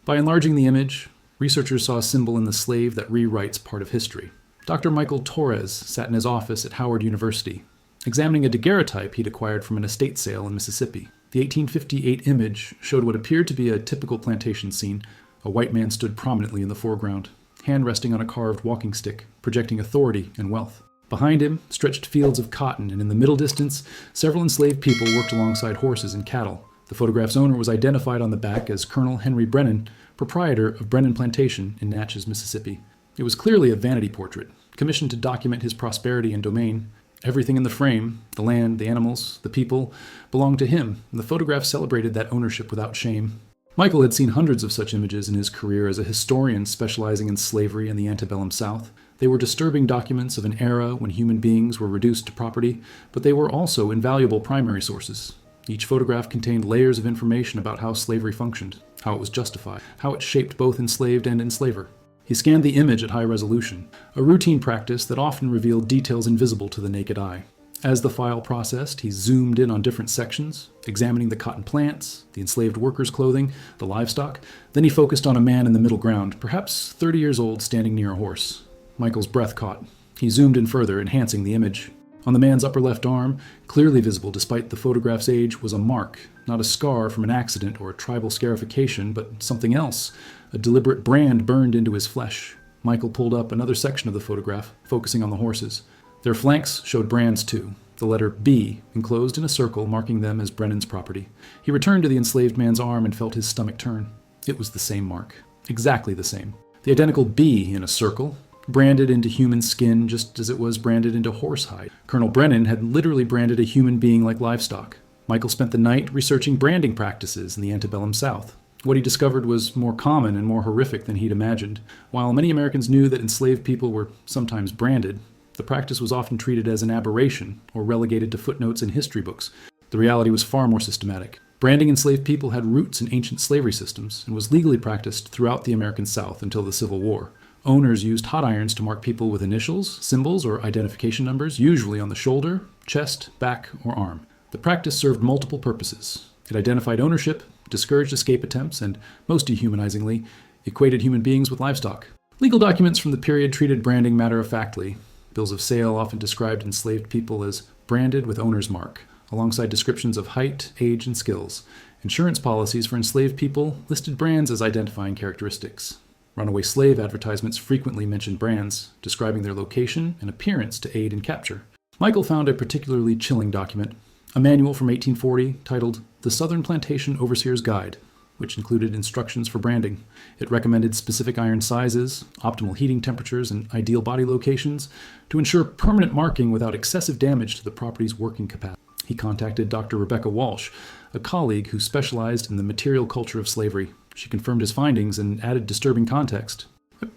By enlarging the image, researchers saw a symbol in the slave that rewrites part of history. Dr. Michael Torres sat in his office at Howard University, examining a daguerreotype he'd acquired from an estate sale in Mississippi. The 1858 image showed what appeared to be a typical plantation scene. A white man stood prominently in the foreground, hand resting on a carved walking stick, projecting authority and wealth. Behind him stretched fields of cotton, and in the middle distance, several enslaved people worked alongside horses and cattle. The photograph's owner was identified on the back as Colonel Henry Brennan, proprietor of Brennan Plantation in Natchez, Mississippi. It was clearly a vanity portrait, commissioned to document his prosperity and domain. Everything in the frame, the land, the animals, the people, belonged to him, and the photograph celebrated that ownership without shame. Michael had seen hundreds of such images in his career as a historian specializing in slavery in the antebellum South. They were disturbing documents of an era when human beings were reduced to property, but they were also invaluable primary sources. Each photograph contained layers of information about how slavery functioned, how it was justified, how it shaped both enslaved and enslaver. He scanned the image at high resolution, a routine practice that often revealed details invisible to the naked eye. As the file processed, he zoomed in on different sections, examining the cotton plants, the enslaved workers' clothing, the livestock. Then he focused on a man in the middle ground, perhaps 30 years old, standing near a horse. Michael's breath caught. He zoomed in further, enhancing the image. On the man's upper left arm, clearly visible despite the photograph's age, was a mark, not a scar from an accident or a tribal scarification, but something else, a deliberate brand burned into his flesh. Michael pulled up another section of the photograph, focusing on the horses. Their flanks showed brands too, the letter B enclosed in a circle marking them as Brennan's property. He returned to the enslaved man's arm and felt his stomach turn. It was the same mark, exactly the same. The identical B in a circle, branded into human skin just as it was branded into horsehide. Colonel Brennan had literally branded a human being like livestock. Michael spent the night researching branding practices in the antebellum South. What he discovered was more common and more horrific than he'd imagined. While many Americans knew that enslaved people were sometimes branded, the practice was often treated as an aberration or relegated to footnotes in history books. The reality was far more systematic. Branding enslaved people had roots in ancient slavery systems and was legally practiced throughout the American South until the Civil War. Owners used hot irons to mark people with initials, symbols, or identification numbers, usually on the shoulder, chest, back, or arm. The practice served multiple purposes. It identified ownership, discouraged escape attempts, and, most dehumanizingly, equated human beings with livestock. Legal documents from the period treated branding matter-of-factly. Bills of sale often described enslaved people as branded with owner's mark, alongside descriptions of height, age, and skills. Insurance policies for enslaved people listed brands as identifying characteristics. Runaway slave advertisements frequently mentioned brands, describing their location and appearance to aid in capture. Michael found a particularly chilling document, a manual from 1840 titled The Southern Plantation Overseer's Guide, which included instructions for branding. It recommended specific iron sizes, optimal heating temperatures, and ideal body locations to ensure permanent marking without excessive damage to the property's working capacity. He contacted Dr. Rebecca Walsh, a colleague who specialized in the material culture of slavery. She confirmed his findings and added disturbing context.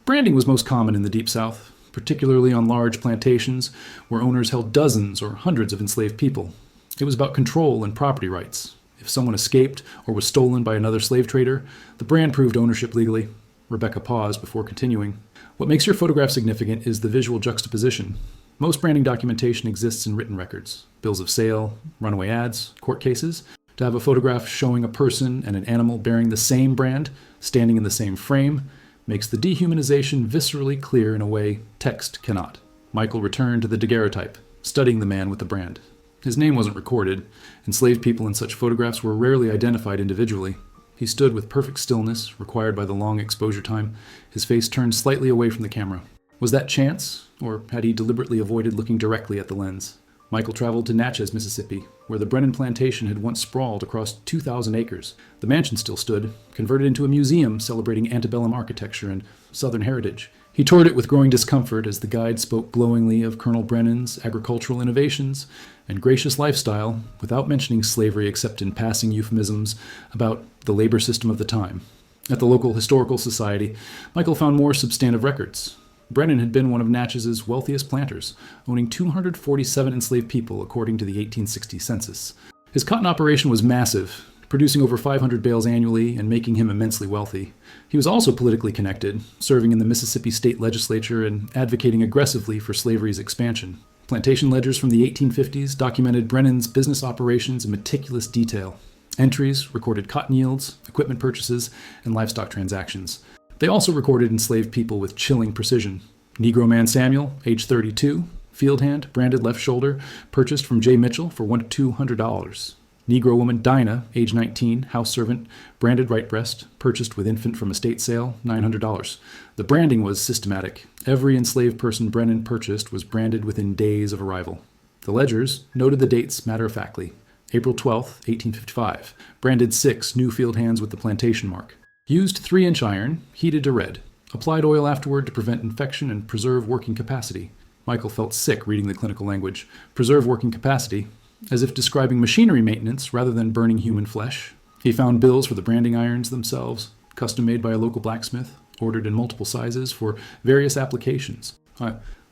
Branding was most common in the Deep South, particularly on large plantations where owners held dozens or hundreds of enslaved people. It was about control and property rights. If someone escaped or was stolen by another slave trader, the brand proved ownership legally. Rebecca paused before continuing. What makes your photograph significant is the visual juxtaposition. Most branding documentation exists in written records, bills of sale, runaway ads, court cases. To have a photograph showing a person and an animal bearing the same brand, standing in the same frame, makes the dehumanization viscerally clear in a way text cannot. Michael returned to the daguerreotype, studying the man with the brand. His name wasn't recorded. Enslaved people in such photographs were rarely identified individually. He stood with perfect stillness, required by the long exposure time, his face turned slightly away from the camera. Was that chance, or had he deliberately avoided looking directly at the lens? Michael traveled to Natchez, Mississippi, where the Brennan Plantation had once sprawled across 2,000 acres. The mansion still stood, converted into a museum celebrating antebellum architecture and Southern heritage. He toured it with growing discomfort as the guide spoke glowingly of Colonel Brennan's agricultural innovations and gracious lifestyle, without mentioning slavery except in passing euphemisms about the labor system of the time. At the local historical society, Michael found more substantive records. Brennan had been one of Natchez's wealthiest planters, owning 247 enslaved people according to the 1860 census. His cotton operation was massive, producing over 500 bales annually and making him immensely wealthy. He was also politically connected, serving in the Mississippi state legislature and advocating aggressively for slavery's expansion. Plantation ledgers from the 1850s documented Brennan's business operations in meticulous detail. Entries recorded cotton yields, equipment purchases, and livestock transactions. They also recorded enslaved people with chilling precision. Negro man Samuel, age 32, field hand, branded left shoulder, purchased from J. Mitchell for $1 to $200. Negro woman Dinah, age 19, house servant, branded right breast, purchased with infant from estate sale, $900. The branding was systematic. Every enslaved person Brennan purchased was branded within days of arrival. The ledgers noted the dates matter-of-factly. April 12, 1855, branded 6 new field hands with the plantation mark. Used 3-inch iron, heated to red. Applied oil afterward to prevent infection and preserve working capacity. Michael felt sick reading the clinical language. Preserve working capacity, as if describing machinery maintenance rather than burning human flesh. He found bills for the branding irons themselves, custom made by a local blacksmith, ordered in multiple sizes for various applications.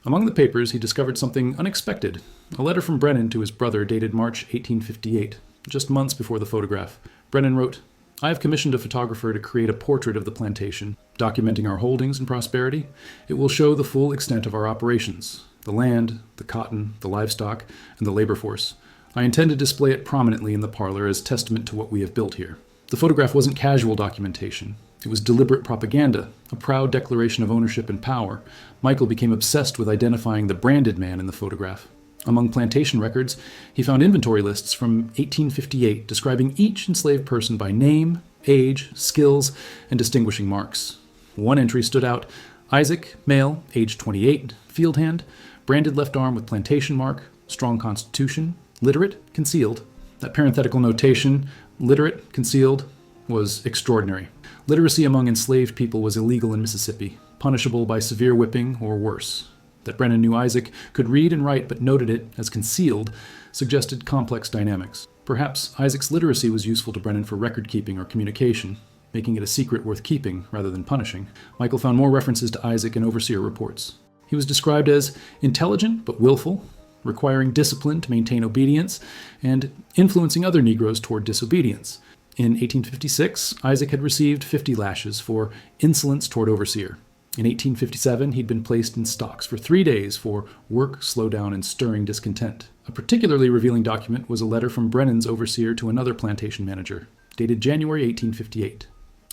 Among the papers, he discovered something unexpected, a letter from Brennan to his brother dated March 1858, just months before the photograph. Brennan wrote, "I have commissioned a photographer to create a portrait of the plantation, documenting our holdings and prosperity. It will show the full extent of our operations, the land, the cotton, the livestock, and the labor force. I intend to display it prominently in the parlor as testament to what we have built here." The photograph wasn't casual documentation. It was deliberate propaganda, a proud declaration of ownership and power. Michael became obsessed with identifying the branded man in the photograph. Among plantation records, he found inventory lists from 1858 describing each enslaved person by name, age, skills, and distinguishing marks. One entry stood out: Isaac, male, age 28, field hand, branded left arm with plantation mark, strong constitution, literate, concealed. That parenthetical notation, literate, concealed, was extraordinary. Literacy among enslaved people was illegal in Mississippi, punishable by severe whipping or worse. That Brennan knew Isaac could read and write but noted it as concealed suggested complex dynamics. Perhaps Isaac's literacy was useful to Brennan for record-keeping or communication, making it a secret worth keeping rather than punishing. Michael found more references to Isaac in overseer reports. He was described as intelligent but willful, requiring discipline to maintain obedience, and influencing other Negroes toward disobedience. In 1856, Isaac had received 50 lashes for insolence toward overseer. In 1857, he'd been placed in stocks for 3 days for work, slowdown, and stirring discontent. A particularly revealing document was a letter from Brennan's overseer to another plantation manager, dated January 1858.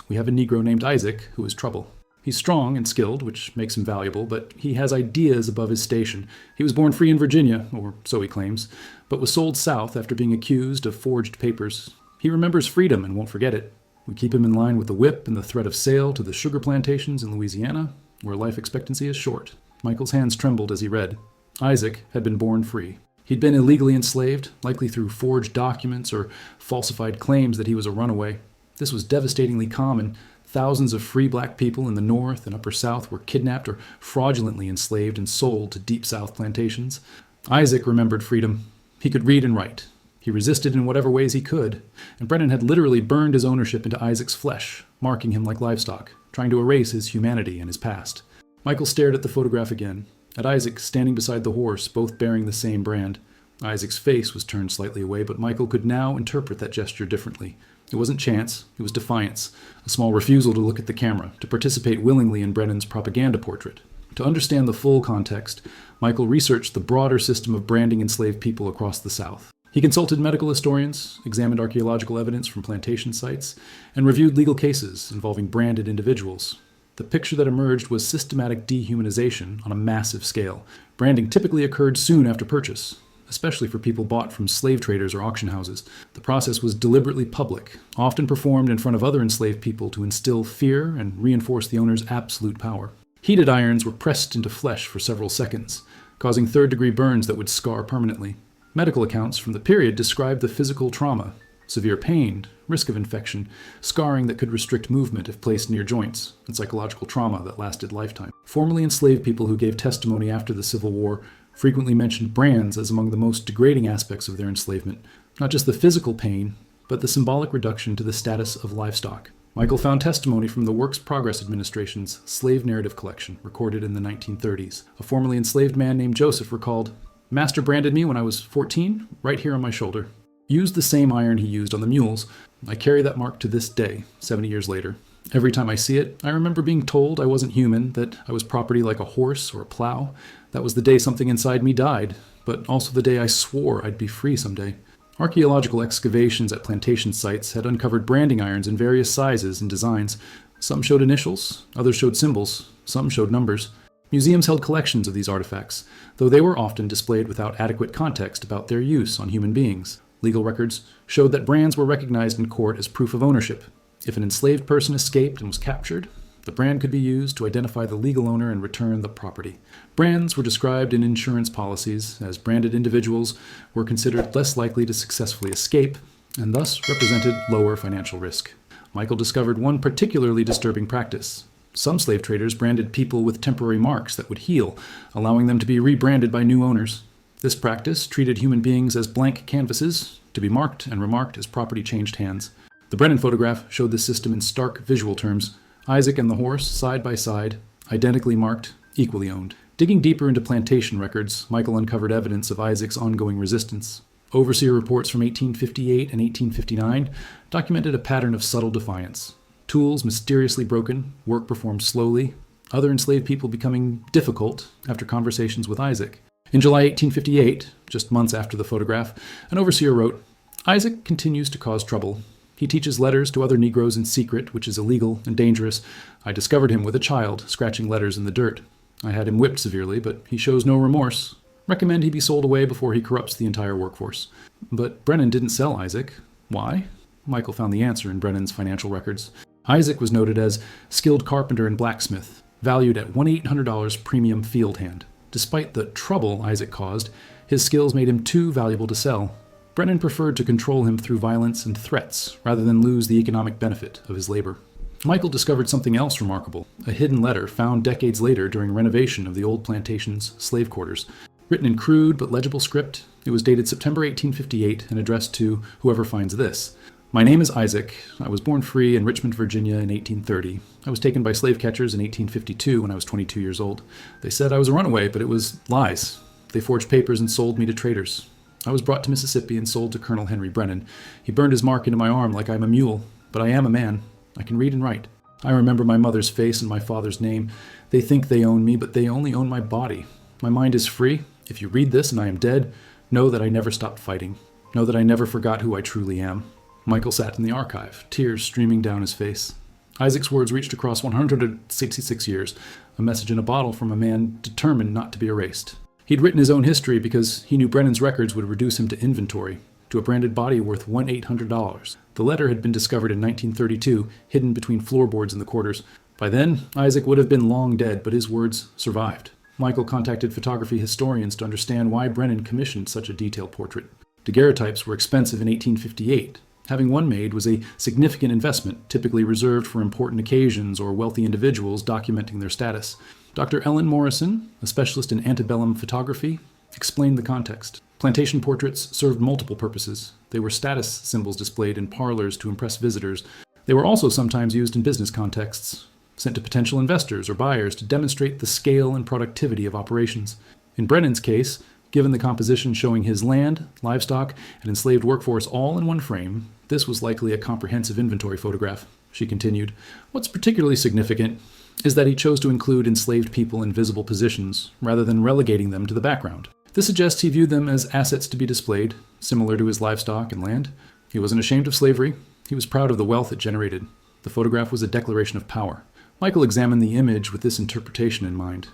"We have a Negro named Isaac who is trouble. He's strong and skilled, which makes him valuable, but he has ideas above his station. He was born free in Virginia, or so he claims, but was sold south after being accused of forged papers. He remembers freedom and won't forget it. We keep him in line with the whip and the threat of sale to the sugar plantations in Louisiana, where life expectancy is short." Michael's hands trembled as he read. Isaac had been born free. He'd been illegally enslaved, likely through forged documents or falsified claims that he was a runaway. This was devastatingly common. Thousands of free black people in the North and Upper South were kidnapped or fraudulently enslaved and sold to Deep South plantations. Isaac remembered freedom. He could read and write. He resisted in whatever ways he could, and Brennan had literally burned his ownership into Isaac's flesh, marking him like livestock, trying to erase his humanity and his past. Michael stared at the photograph again, at Isaac standing beside the horse, both bearing the same brand. Isaac's face was turned slightly away, but Michael could now interpret that gesture differently. It wasn't chance, it was defiance, a small refusal to look at the camera, to participate willingly in Brennan's propaganda portrait. To understand the full context, Michael researched the broader system of branding enslaved people across the South. He consulted medical historians, examined archaeological evidence from plantation sites, and reviewed legal cases involving branded individuals. The picture that emerged was systematic dehumanization on a massive scale. Branding typically occurred soon after purchase, especially for people bought from slave traders or auction houses. The process was deliberately public, often performed in front of other enslaved people to instill fear and reinforce the owner's absolute power. Heated irons were pressed into flesh for several seconds, causing third-degree burns that would scar permanently. Medical accounts from the period described the physical trauma, severe pain, risk of infection, scarring that could restrict movement if placed near joints, and psychological trauma that lasted lifetime. Formerly enslaved people who gave testimony after the Civil War frequently mentioned brands as among the most degrading aspects of their enslavement, not just the physical pain, but the symbolic reduction to the status of livestock. Michael found testimony from the Works Progress Administration's slave narrative collection, recorded in the 1930s. A formerly enslaved man named Joseph recalled, "Master branded me when I was 14, right here on my shoulder. Used the same iron he used on the mules. I carry that mark to this day, 70 years later. Every time I see it, I remember being told I wasn't human, that I was property like a horse or a plow. That was the day something inside me died, but also the day I swore I'd be free someday. Archaeological excavations at plantation sites had uncovered branding irons in various sizes and designs. Some showed initials, others showed symbols, some showed numbers. Museums held collections of these artifacts, though they were often displayed without adequate context about their use on human beings. Legal records showed that brands were recognized in court as proof of ownership. If an enslaved person escaped and was captured, the brand could be used to identify the legal owner and return the property. Brands were described in insurance policies, as branded individuals were considered less likely to successfully escape, and thus represented lower financial risk. Michael discovered one particularly disturbing practice. Some slave traders branded people with temporary marks that would heal, allowing them to be rebranded by new owners. This practice treated human beings as blank canvases, to be marked and remarked as property changed hands. The Brennan photograph showed this system in stark visual terms. Isaac and the horse, side by side, identically marked, equally owned. Digging deeper into plantation records, Michael uncovered evidence of Isaac's ongoing resistance. Overseer reports from 1858 and 1859 documented a pattern of subtle defiance. Tools mysteriously broken, work performed slowly, other enslaved people becoming difficult after conversations with Isaac. In July 1858, just months after the photograph, an overseer wrote, "Isaac continues to cause trouble. He teaches letters to other Negroes in secret, which is illegal and dangerous. I discovered him with a child, scratching letters in the dirt. I had him whipped severely, but he shows no remorse. Recommend he be sold away before he corrupts the entire workforce." But Brennan didn't sell Isaac. Why? Michael found the answer in Brennan's financial records. Isaac was noted as skilled carpenter and blacksmith, valued at $1,800 premium field hand. Despite the trouble Isaac caused, his skills made him too valuable to sell. Brennan preferred to control him through violence and threats, rather than lose the economic benefit of his labor. Michael discovered something else remarkable, a hidden letter found decades later during renovation of the old plantation's slave quarters. Written in crude but legible script, it was dated September 1858 and addressed to whoever finds this. "My name is Isaac. I was born free in Richmond, Virginia in 1830. I was taken by slave catchers in 1852 when I was 22 years old. They said I was a runaway, but it was lies. They forged papers and sold me to traders. I was brought to Mississippi and sold to Colonel Henry Brennan. He burned his mark into my arm like I'm a mule, but I am a man. I can read and write. I remember my mother's face and my father's name. They think they own me, but they only own my body. My mind is free. If you read this and I am dead, know that I never stopped fighting. Know that I never forgot who I truly am." Michael sat in the archive, tears streaming down his face. Isaac's words reached across 166 years, a message in a bottle from a man determined not to be erased. He'd written his own history because he knew Brennan's records would reduce him to inventory, to a branded body worth $1,800. The letter had been discovered in 1932, hidden between floorboards in the quarters. By then, Isaac would have been long dead, but his words survived. Michael contacted photography historians to understand why Brennan commissioned such a detailed portrait. Daguerreotypes were expensive in 1858. Having one made was a significant investment, typically reserved for important occasions or wealthy individuals documenting their status. Dr. Ellen Morrison, a specialist in antebellum photography, explained the context. Plantation portraits served multiple purposes. They were status symbols displayed in parlors to impress visitors. They were also sometimes used in business contexts, sent to potential investors or buyers to demonstrate the scale and productivity of operations. In Brennan's case, given the composition showing his land, livestock, and enslaved workforce all in one frame, this was likely a comprehensive inventory photograph. She continued, "What's particularly significant is that he chose to include enslaved people in visible positions, rather than relegating them to the background. This suggests he viewed them as assets to be displayed, similar to his livestock and land. He wasn't ashamed of slavery. He was proud of the wealth it generated. The photograph was a declaration of power." Michael examined the image with this interpretation in mind.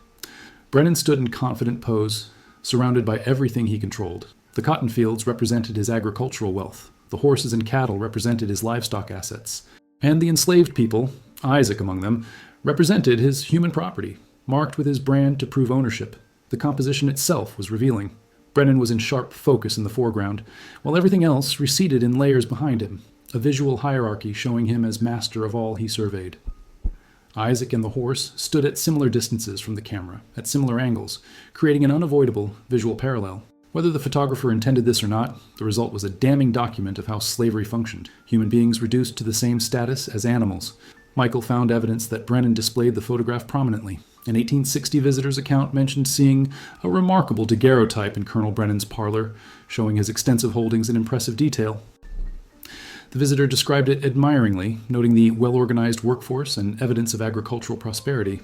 Brennan stood in confident pose, surrounded by everything he controlled. The cotton fields represented his agricultural wealth. The horses and cattle represented his livestock assets. And the enslaved people, Isaac among them, represented his human property, marked with his brand to prove ownership. The composition itself was revealing. Brennan was in sharp focus in the foreground, while everything else receded in layers behind him, a visual hierarchy showing him as master of all he surveyed. Isaac and the horse stood at similar distances from the camera, at similar angles, creating an unavoidable visual parallel. Whether the photographer intended this or not, the result was a damning document of how slavery functioned, human beings reduced to the same status as animals. Michael found evidence that Brennan displayed the photograph prominently. An 1860 visitor's account mentioned seeing a remarkable daguerreotype in Colonel Brennan's parlor, showing his extensive holdings in impressive detail. The visitor described it admiringly, noting the well-organized workforce and evidence of agricultural prosperity.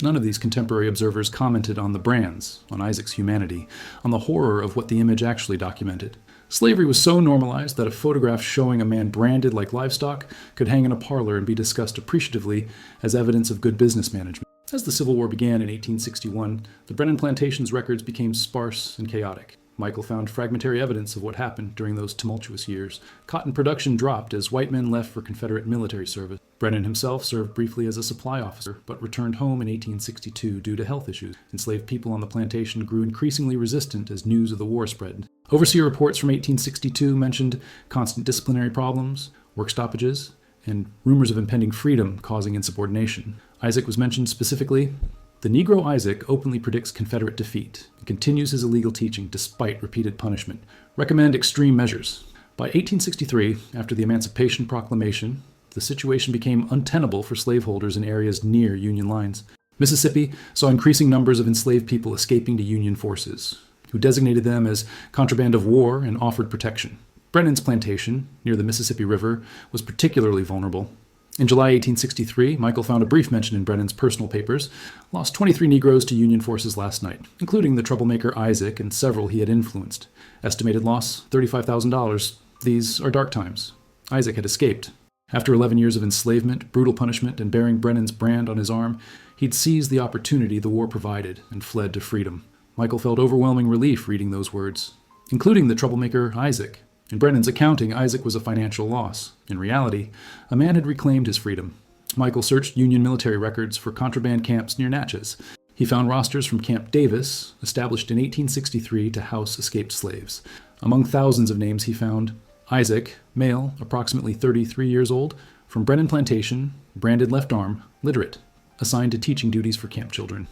None of these contemporary observers commented on the brands, on Isaac's humanity, on the horror of what the image actually documented. Slavery was so normalized that a photograph showing a man branded like livestock could hang in a parlor and be discussed appreciatively as evidence of good business management. As the Civil War began in 1861, the Brennan Plantation's records became sparse and chaotic. Michael found fragmentary evidence of what happened during those tumultuous years. Cotton production dropped as white men left for Confederate military service. Brennan himself served briefly as a supply officer, but returned home in 1862 due to health issues. Enslaved people on the plantation grew increasingly resistant as news of the war spread. Overseer reports from 1862 mentioned constant disciplinary problems, work stoppages, and rumors of impending freedom causing insubordination. Isaac was mentioned specifically. The Negro Isaac openly predicts Confederate defeat and continues his illegal teaching despite repeated punishment. Recommend extreme measures. By 1863, after the Emancipation Proclamation, the situation became untenable for slaveholders in areas near Union lines. Mississippi saw increasing numbers of enslaved people escaping to Union forces, who designated them as contraband of war and offered protection. Brennan's plantation, near the Mississippi River, was particularly vulnerable. In July 1863, Michael found a brief mention in Brennan's personal papers, lost 23 Negroes to Union forces last night, including the troublemaker Isaac and several he had influenced. Estimated loss, $35,000. These are dark times. Isaac had escaped. After 11 years of enslavement, brutal punishment, and bearing Brennan's brand on his arm, he'd seized the opportunity the war provided and fled to freedom. Michael felt overwhelming relief reading those words, including the troublemaker Isaac. In Brennan's accounting, Isaac was a financial loss. In reality, a man had reclaimed his freedom. Michael searched Union military records for contraband camps near Natchez. He found rosters from Camp Davis, established in 1863 to house escaped slaves. Among thousands of names he found Isaac, male, approximately 33 years old, from Brennan Plantation, branded left arm, literate, assigned to teaching duties for camp children.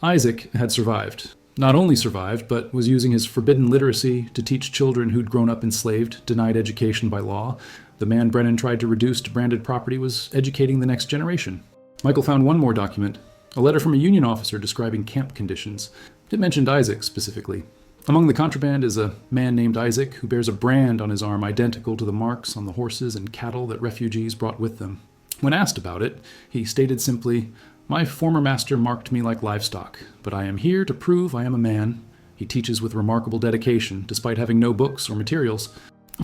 Isaac had survived. Not only survived, but was using his forbidden literacy to teach children who'd grown up enslaved, denied education by law. The man Brennan tried to reduce to branded property was educating the next generation. Michael found one more document, a letter from a Union officer describing camp conditions. It mentioned Isaac specifically. Among the contraband is a man named Isaac who bears a brand on his arm identical to the marks on the horses and cattle that refugees brought with them. When asked about it, he stated simply, "My former master marked me like livestock, but I am here to prove I am a man." He teaches with remarkable dedication, despite having no books or materials.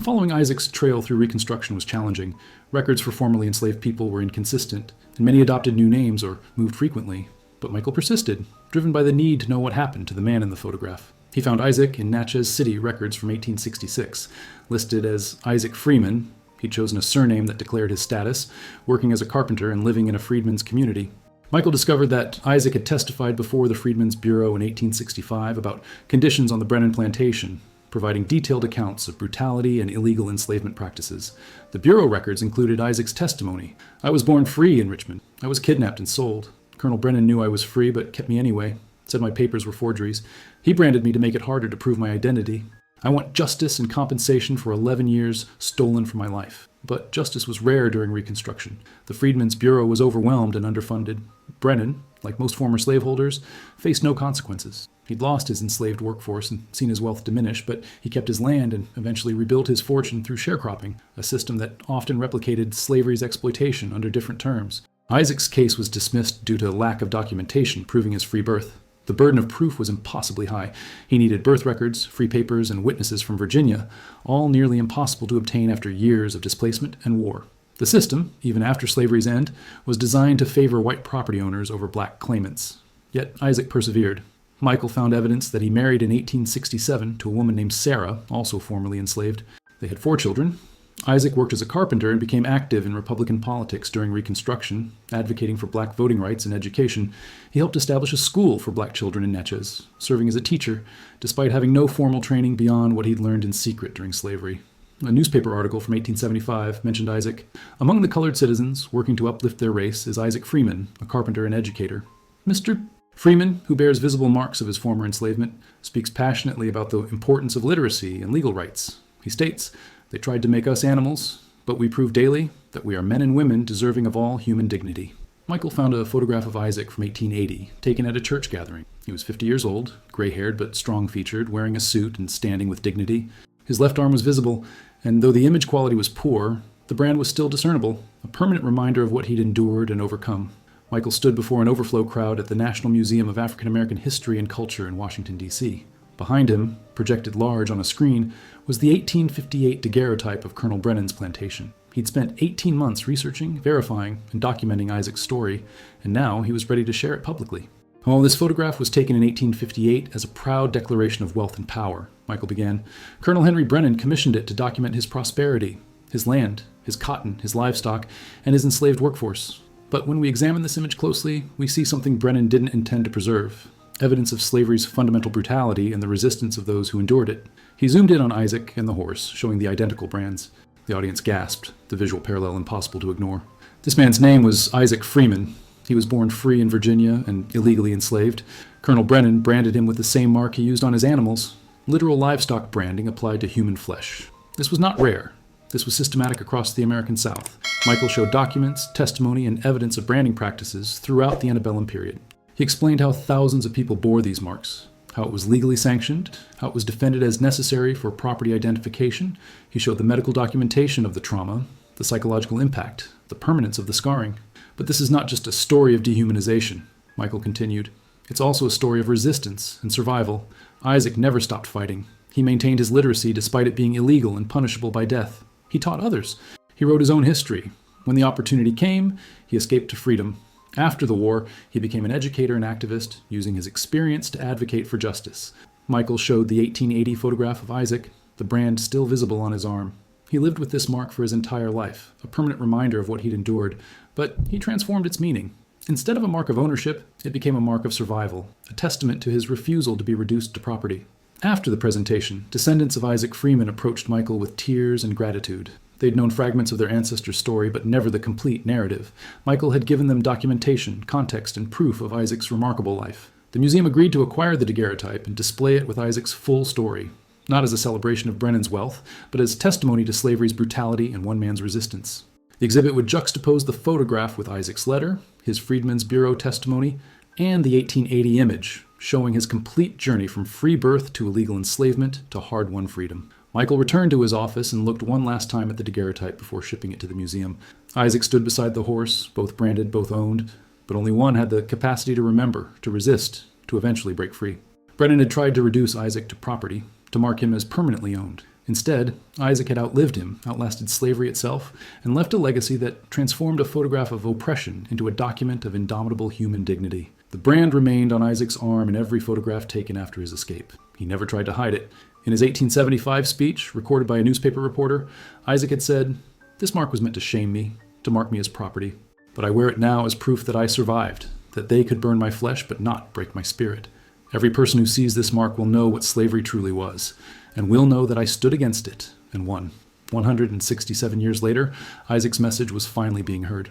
Following Isaac's trail through Reconstruction was challenging. Records for formerly enslaved people were inconsistent, and many adopted new names or moved frequently. But Michael persisted, driven by the need to know what happened to the man in the photograph. He found Isaac in Natchez City records from 1866, listed as Isaac Freeman. He'd chosen a surname that declared his status, working as a carpenter and living in a freedman's community. Michael discovered that Isaac had testified before the Freedmen's Bureau in 1865 about conditions on the Brennan Plantation, providing detailed accounts of brutality and illegal enslavement practices. The Bureau records included Isaac's testimony. "I was born free in Richmond. I was kidnapped and sold. Colonel Brennan knew I was free but kept me anyway. Said my papers were forgeries. He branded me to make it harder to prove my identity. I want justice and compensation for 11 years stolen from my life." But justice was rare during Reconstruction. The Freedmen's Bureau was overwhelmed and underfunded. Brennan, like most former slaveholders, faced no consequences. He'd lost his enslaved workforce and seen his wealth diminish, but he kept his land and eventually rebuilt his fortune through sharecropping, a system that often replicated slavery's exploitation under different terms. Isaac's case was dismissed due to lack of documentation proving his free birth. The burden of proof was impossibly high. He needed birth records, free papers, and witnesses from Virginia, all nearly impossible to obtain after years of displacement and war. The system, even after slavery's end, was designed to favor white property owners over black claimants. Yet Isaac persevered. Michael found evidence that he married in 1867 to a woman named Sarah, also formerly enslaved. They had 4 children. Isaac worked as a carpenter and became active in Republican politics during Reconstruction, advocating for black voting rights and education. He helped establish a school for black children in Natchez, serving as a teacher, despite having no formal training beyond what he'd learned in secret during slavery. A newspaper article from 1875 mentioned Isaac. Among the colored citizens working to uplift their race is Isaac Freeman, a carpenter and educator. Mr. Freeman, who bears visible marks of his former enslavement, speaks passionately about the importance of literacy and legal rights. He states, "They tried to make us animals, but we prove daily that we are men and women deserving of all human dignity." Michael found a photograph of Isaac from 1880, taken at a church gathering. He was 50 years old, gray-haired but strong-featured, wearing a suit and standing with dignity. His left arm was visible, and though the image quality was poor, the brand was still discernible, a permanent reminder of what he'd endured and overcome. Michael stood before an overflow crowd at the National Museum of African American History and Culture in Washington, D.C. Behind him, projected large on a screen, was the 1858 daguerreotype of Colonel Brennan's plantation. He'd spent 18 months researching, verifying, and documenting Isaac's story, and now he was ready to share it publicly. While this photograph was taken in 1858 as a proud declaration of wealth and power, Michael began, Colonel Henry Brennan commissioned it to document his prosperity, his land, his cotton, his livestock, and his enslaved workforce. But when we examine this image closely, we see something Brennan didn't intend to preserve, evidence of slavery's fundamental brutality and the resistance of those who endured it. He zoomed in on Isaac and the horse, showing the identical brands. The audience gasped, the visual parallel impossible to ignore. This man's name was Isaac Freeman. He was born free in Virginia and illegally enslaved. Colonel Brennan branded him with the same mark he used on his animals, literal livestock branding applied to human flesh. This was not rare. This was systematic across the American South. Michael showed documents, testimony, and evidence of branding practices throughout the antebellum period. He explained how thousands of people bore these marks, how it was legally sanctioned, how it was defended as necessary for property identification. He showed the medical documentation of the trauma, the psychological impact, the permanence of the scarring. But this is not just a story of dehumanization, Michael continued. It's also a story of resistance and survival. Isaac never stopped fighting. He maintained his literacy despite it being illegal and punishable by death. He taught others. He wrote his own history. When the opportunity came, he escaped to freedom. After the war, he became an educator and activist, using his experience to advocate for justice. Michael showed the 1880 photograph of Isaac, the brand still visible on his arm. He lived with this mark for his entire life, a permanent reminder of what he'd endured, but he transformed its meaning. Instead of a mark of ownership, it became a mark of survival, a testament to his refusal to be reduced to property. After the presentation, descendants of Isaac Freeman approached Michael with tears and gratitude. They'd known fragments of their ancestors' story, but never the complete narrative. Michael had given them documentation, context, and proof of Isaac's remarkable life. The museum agreed to acquire the daguerreotype and display it with Isaac's full story, not as a celebration of Brennan's wealth, but as testimony to slavery's brutality and one man's resistance. The exhibit would juxtapose the photograph with Isaac's letter, his Freedmen's Bureau testimony, and the 1880 image, showing his complete journey from free birth to illegal enslavement to hard-won freedom. Michael returned to his office and looked one last time at the daguerreotype before shipping it to the museum. Isaac stood beside the horse, both branded, both owned, but only one had the capacity to remember, to resist, to eventually break free. Brennan had tried to reduce Isaac to property, to mark him as permanently owned. Instead, Isaac had outlived him, outlasted slavery itself, and left a legacy that transformed a photograph of oppression into a document of indomitable human dignity. The brand remained on Isaac's arm in every photograph taken after his escape. He never tried to hide it. In his 1875 speech, recorded by a newspaper reporter, Isaac had said, "This mark was meant to shame me, to mark me as property. But I wear it now as proof that I survived, that they could burn my flesh but not break my spirit. Every person who sees this mark will know what slavery truly was, and will know that I stood against it and won." 167 years later, Isaac's message was finally being heard.